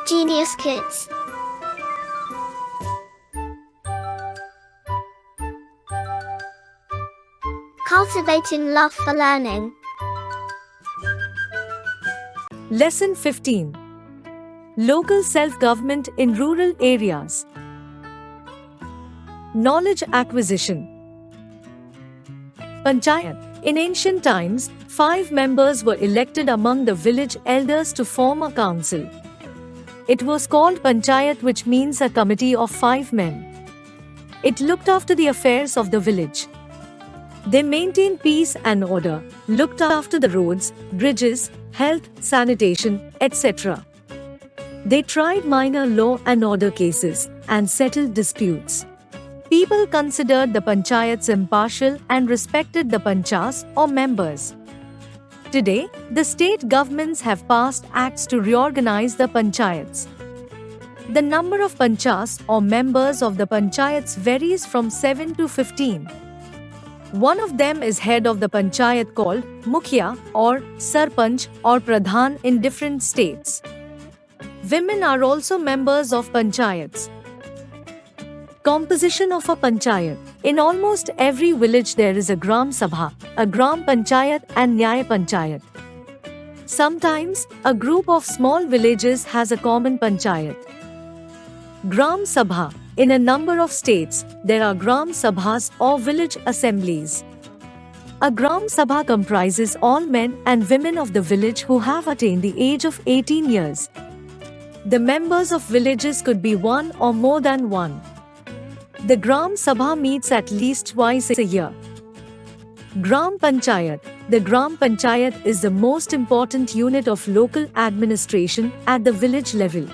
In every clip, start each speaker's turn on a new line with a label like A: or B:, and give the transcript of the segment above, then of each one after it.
A: Genius Kids. Cultivating love for learning.
B: Lesson 15. Local self-government in rural areas. Knowledge acquisition. Panchayat. In ancient times, 5 members were elected among the village elders to form a council. It was called Panchayat, which means a committee of 5 men. It looked after the affairs of the village. They maintained peace and order, looked after the roads, bridges, health, sanitation, etc. They tried minor law and order cases and settled disputes. People considered the panchayats impartial and respected the panchas or members. Today, the state governments have passed acts to reorganize the panchayats. The number of panchas or members of the panchayats varies from 7 to 15. One of them is head of the panchayat called Mukhya or Sarpanch or Pradhan in different states. Women are also members of panchayats. Composition of a panchayat. In almost every village there is a Gram Sabha, a Gram Panchayat and Nyaya Panchayat. Sometimes, a group of small villages has a common panchayat. Gram Sabha. In a number of states, there are Gram Sabhas or village assemblies. A Gram Sabha comprises all men and women of the village who have attained the age of 18 years. The members of villages could be one or more than one. The Gram Sabha meets at least twice a year. Gram Panchayat. The Gram Panchayat is the most important unit of local administration at the village level.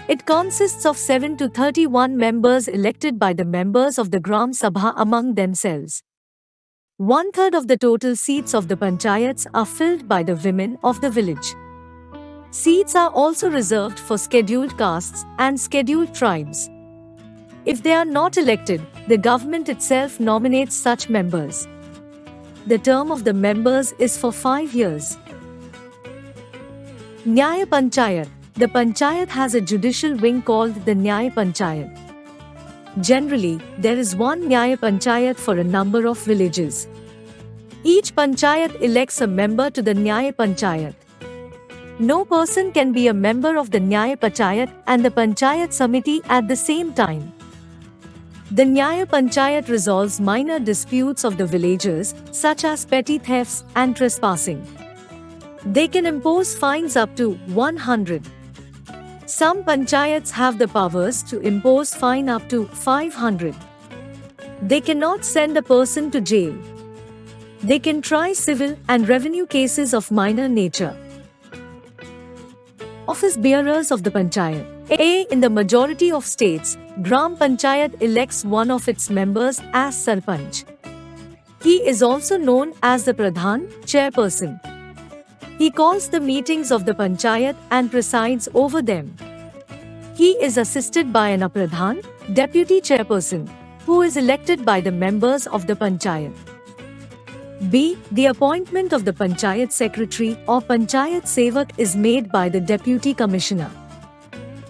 B: It consists of 7 to 31 members elected by the members of the Gram Sabha among themselves. 1/3 of the total seats of the panchayats are filled by the women of the village. Seats are also reserved for scheduled castes and scheduled tribes. If they are not elected, the government itself nominates such members. The term of the members is for 5 years. Nyaya Panchayat. The panchayat has a judicial wing called the Nyaya Panchayat. Generally, there is one Nyaya Panchayat for a number of villages. Each panchayat elects a member to the Nyaya Panchayat. No person can be a member of the Nyaya Panchayat and the Panchayat Samiti at the same time. The Nyaya Panchayat resolves minor disputes of the villagers, such as petty thefts and trespassing. They can impose fines up to 100. Some panchayats have the powers to impose fine up to 500. They cannot send a person to jail. They can try civil and revenue cases of minor nature. Office bearers of the panchayat. In the majority of states, Gram Panchayat elects one of its members as Sarpanch. He is also known as the Pradhan, chairperson. He calls the meetings of the panchayat and presides over them. He is assisted by an Pradhan, deputy chairperson, who is elected by the members of the panchayat. B. The appointment of the panchayat secretary or panchayat sevak is made by the deputy commissioner.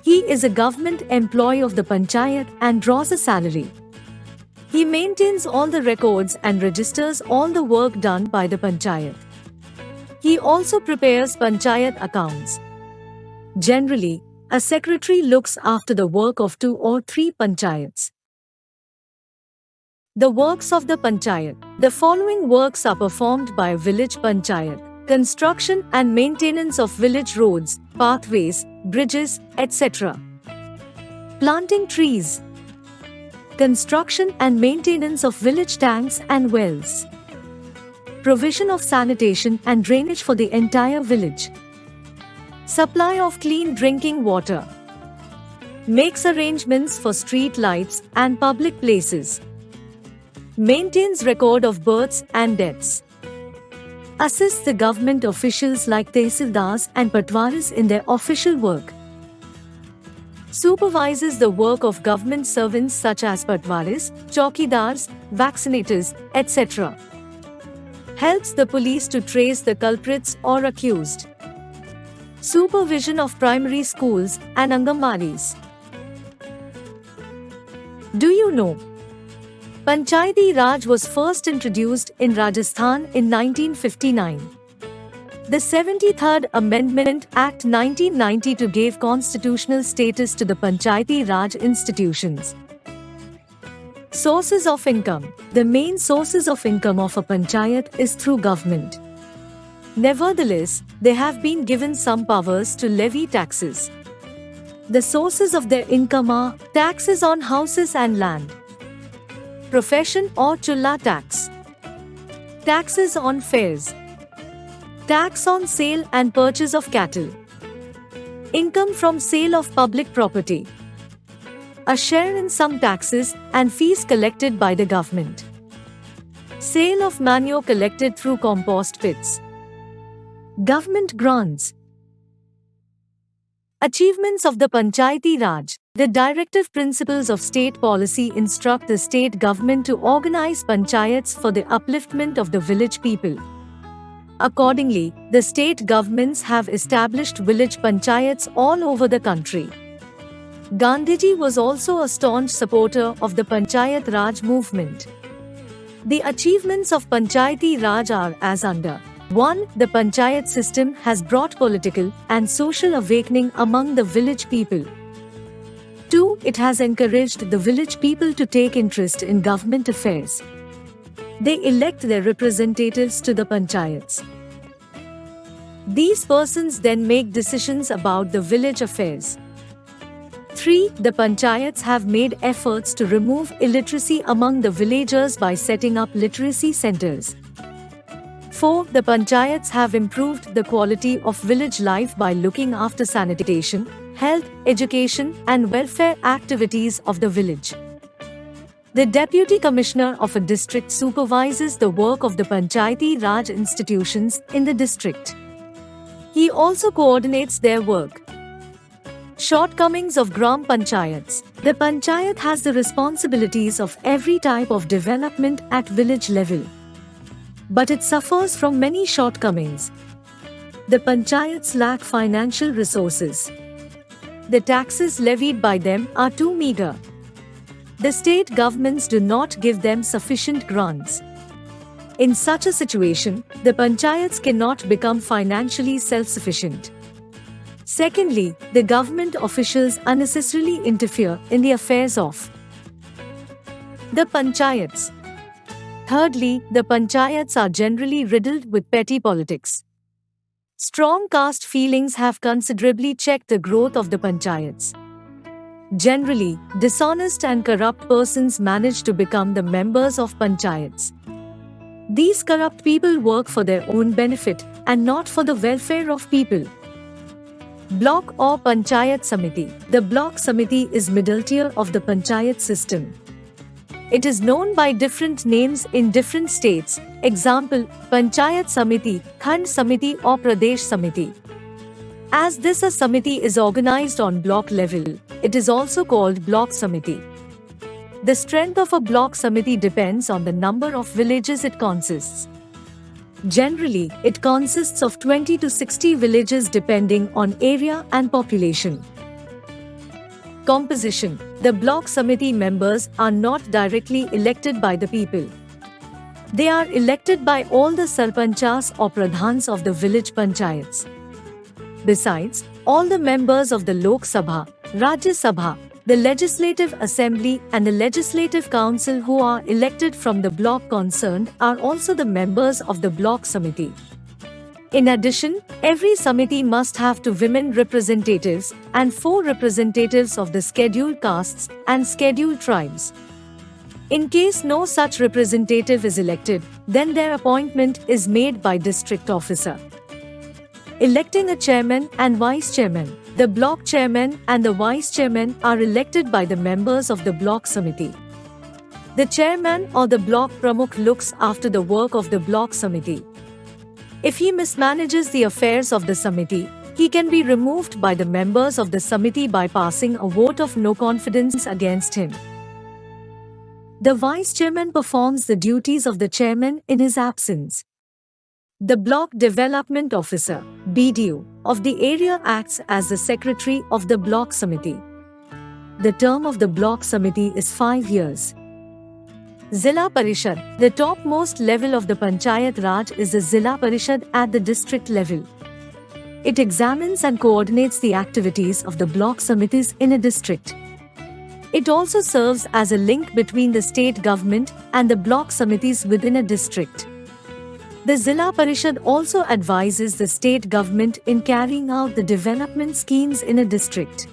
B: He is a government employee of the panchayat and draws a salary. He maintains all the records and registers all the work done by the panchayat. He also prepares panchayat accounts. Generally, a secretary looks after the work of 2 or 3 panchayats. The works of the panchayat. The following works are performed by a village panchayat: construction and maintenance of village roads, pathways, bridges, etc. Planting trees. Construction and maintenance of village tanks and wells. Provision of sanitation and drainage for the entire village. Supply of clean drinking water. Makes arrangements for street lights and public places. Maintains record of births and deaths. Assists the government officials like tehsildars and patwaris in their official work. Supervises the work of government servants such as patwaris, chowkidars, vaccinators, etc. Helps the police to trace the culprits or accused. Supervision of primary schools and Anganwadis. Do you know? Panchayati Raj was first introduced in Rajasthan in 1959. The 73rd Amendment Act 1992 gave constitutional status to the Panchayati Raj institutions. Sources of income. The main sources of income of a panchayat is through government. Nevertheless, they have been given some powers to levy taxes. The sources of their income are taxes on houses and land, profession or chulla tax, taxes on fares, tax on sale and purchase of cattle, income from sale of public property, a share in some taxes and fees collected by the government, sale of manure collected through compost pits, government grants. Achievements of the Panchayati Raj. The directive principles of state policy instruct the state government to organize panchayats for the upliftment of the village people. Accordingly, the state governments have established village panchayats all over the country. Gandhiji was also a staunch supporter of the Panchayat Raj movement. The achievements of Panchayati Raj are as under. 1. The panchayat system has brought political and social awakening among the village people. 2. It has encouraged the village people to take interest in government affairs. They elect their representatives to the panchayats. These persons then make decisions about the village affairs. 3. The panchayats have made efforts to remove illiteracy among the villagers by setting up literacy centers. 4. The panchayats have improved the quality of village life by looking after sanitation, health, education, and welfare activities of the village. The Deputy Commissioner of a district supervises the work of the Panchayati Raj institutions in the district. He also coordinates their work. Shortcomings of Gram Panchayats. The Panchayat has the responsibilities of every type of development at village level, but it suffers from many shortcomings. The panchayats lack financial resources. The taxes levied by them are too meager. The state governments do not give them sufficient grants. In such a situation, the panchayats cannot become financially self-sufficient. Secondly, the government officials unnecessarily interfere in the affairs of the panchayats. Thirdly, the panchayats are generally riddled with petty politics. Strong caste feelings have considerably checked the growth of the panchayats. Generally, dishonest and corrupt persons manage to become the members of panchayats. These corrupt people work for their own benefit and not for the welfare of people. Block or Panchayat Samiti. The block Samiti is middle tier of the panchayat system. It is known by different names in different states. Example, Panchayat Samiti, Khand Samiti or Pradesh Samiti. As this a Samiti is organized on block level, it is also called Block Samiti. The strength of a block Samiti depends on the number of villages it consists. Generally, it consists of 20 to 60 villages depending on area and population. Composition. The block Samiti members are not directly elected by the people. They are elected by all the sarpanchas or pradhans of the village panchayats. Besides, all the members of the Lok Sabha, Rajya Sabha, the Legislative Assembly and the Legislative Council who are elected from the block concerned are also the members of the block Samiti. In addition, every Samiti must have 2 women representatives and 4 representatives of the scheduled castes and scheduled tribes. In case no such representative is elected, then their appointment is made by district officer. Electing a chairman and vice chairman. The block chairman and the vice chairman are elected by the members of the block Samiti. The chairman or the block Pramukh looks after the work of the block Samiti. If he mismanages the affairs of the Samiti, he can be removed by the members of the Samiti by passing a vote of no confidence against him. The vice chairman performs the duties of the chairman in his absence. The Block Development Officer (BDO) of the area acts as the secretary of the Block Samiti. The term of the Block Samiti is 5 years. Zilla Parishad. The topmost level of the Panchayat Raj is the Zilla Parishad at the district level. It examines and coordinates the activities of the Block Samitis in a district. It also serves as a link between the state government and the Block Samitis within a district. The Zilla Parishad also advises the state government in carrying out the development schemes in a district.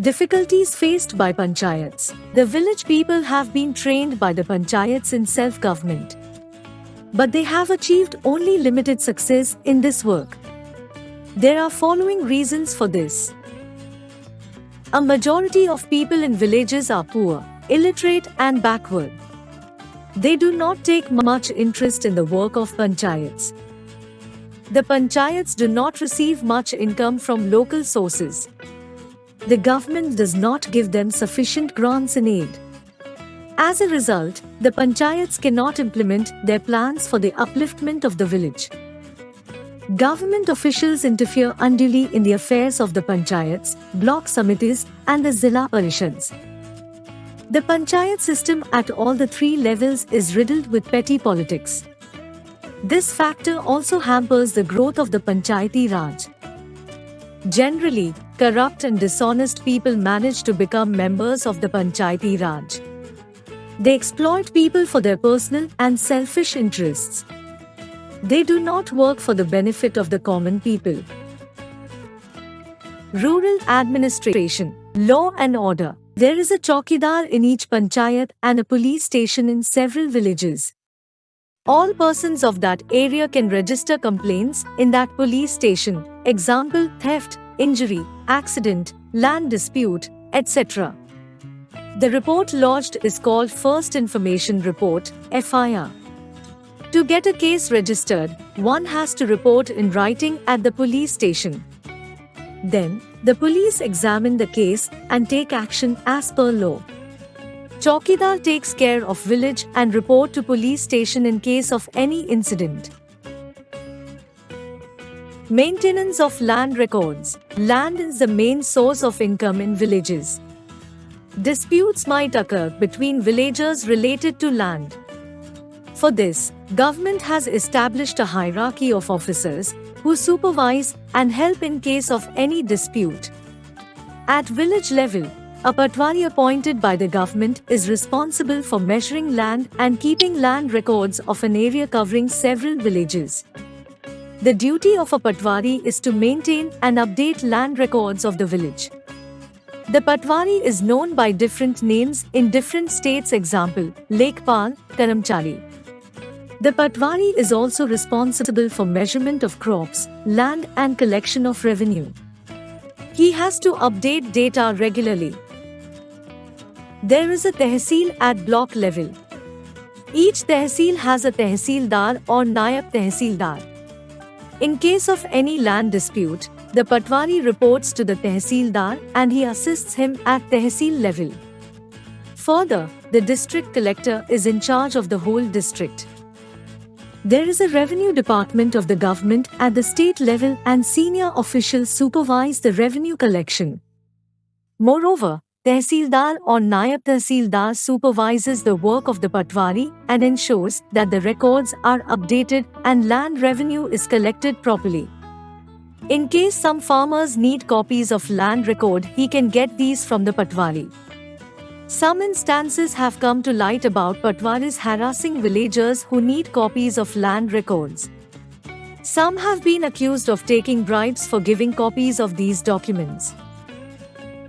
B: Difficulties faced by panchayats. The village people have been trained by the panchayats in self-government. But they have achieved only limited success in this work. There are following reasons for this. A majority of people in villages are poor, illiterate and backward. They do not take much interest in the work of panchayats. The panchayats do not receive much income from local sources. The government does not give them sufficient grants and aid. As a result, the panchayats cannot implement their plans for the upliftment of the village. Government officials interfere unduly in the affairs of the panchayats, block samitis, and the Zilla Parishads. The panchayat system at all the 3 levels is riddled with petty politics. This factor also hampers the growth of the Panchayati Raj. Generally, corrupt and dishonest people manage to become members of the Panchayati Raj. They exploit people for their personal and selfish interests. They do not work for the benefit of the common people. Rural administration, law and order. There is a chowkidar in each panchayat and a police station in several villages. All persons of that area can register complaints in that police station, example theft, injury, accident, land dispute, etc. The report lodged is called First Information Report, FIR. To get a case registered, one has to report in writing at the police station. Then, the police examine the case and take action as per law. Chowkidar takes care of village and report to police station in case of any incident. Maintenance of land records. Land is the main source of income in villages. Disputes might occur between villagers related to land. For this, government has established a hierarchy of officers who supervise and help in case of any dispute. At village level, a patwari appointed by the government is responsible for measuring land and keeping land records of an area covering several villages. The duty of a patwari is to maintain and update land records of the village. The patwari is known by different names in different states, example, Lekpal, Karamchari. The patwari is also responsible for measurement of crops, land and collection of revenue. He has to update data regularly. There is a tehsil at block level. Each tehsil has a tehsildar or nayab tehsildar. In case of any land dispute, the patwari reports to the tehsildar and he assists him at tehsil level. Further, the district collector is in charge of the whole district. There is a revenue department of the government at the state level and senior officials supervise the revenue collection. Moreover, Tehsildar or Nayab Tehsildar supervises the work of the patwari and ensures that the records are updated and land revenue is collected properly. In case some farmers need copies of land record, he can get these from the patwari. Some instances have come to light about patwaris harassing villagers who need copies of land records. Some have been accused of taking bribes for giving copies of these documents.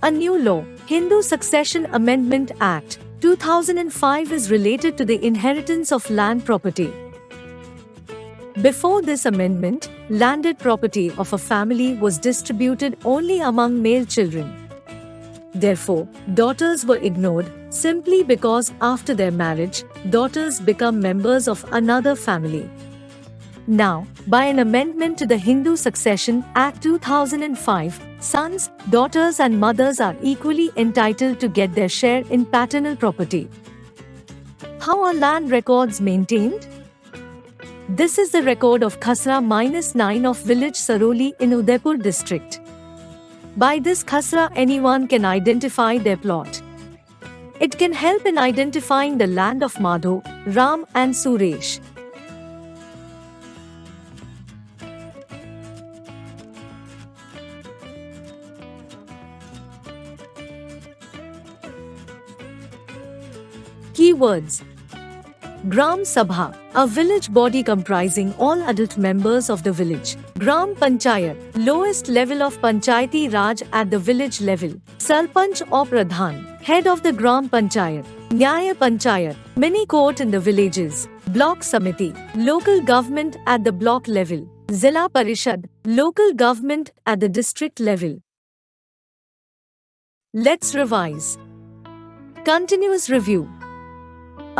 B: A new law, Hindu Succession Amendment Act, 2005 is related to the inheritance of land property. Before this amendment, landed property of a family was distributed only among male children. Therefore, daughters were ignored simply because after their marriage, daughters become members of another family. Now, by an amendment to the Hindu Succession Act 2005, sons, daughters and mothers are equally entitled to get their share in paternal property. How are land records maintained? This is the record of Khasra -9 of village Saroli in Udaipur district. By this Khasra, anyone can identify their plot. It can help in identifying the land of Madho, Ram and Suresh. Keywords: Gram Sabha, a village body comprising all adult members of the village. Gram Panchayat, lowest level of Panchayati Raj at the village level. Sarpanch or Pradhan, head of the Gram Panchayat. Nyaya Panchayat, mini court in the villages. Block Samiti, local government at the block level. Zilla Parishad, local government at the district level. Let's revise. Continuous review.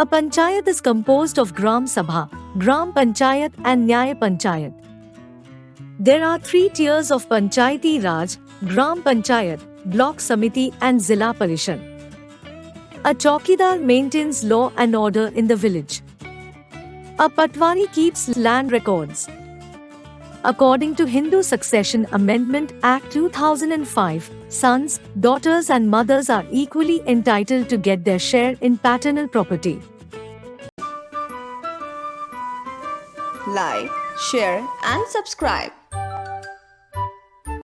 B: A panchayat is composed of Gram Sabha, Gram Panchayat and Nyaya Panchayat. There are 3 tiers of Panchayati Raj: Gram Panchayat, Block Samiti and Zilla Parishad. A Chaukidar maintains law and order in the village. A Patwari keeps land records. According to Hindu Succession Amendment Act 2005, sons, daughters and mothers are equally entitled to get their share in paternal property.
C: Like, share and subscribe.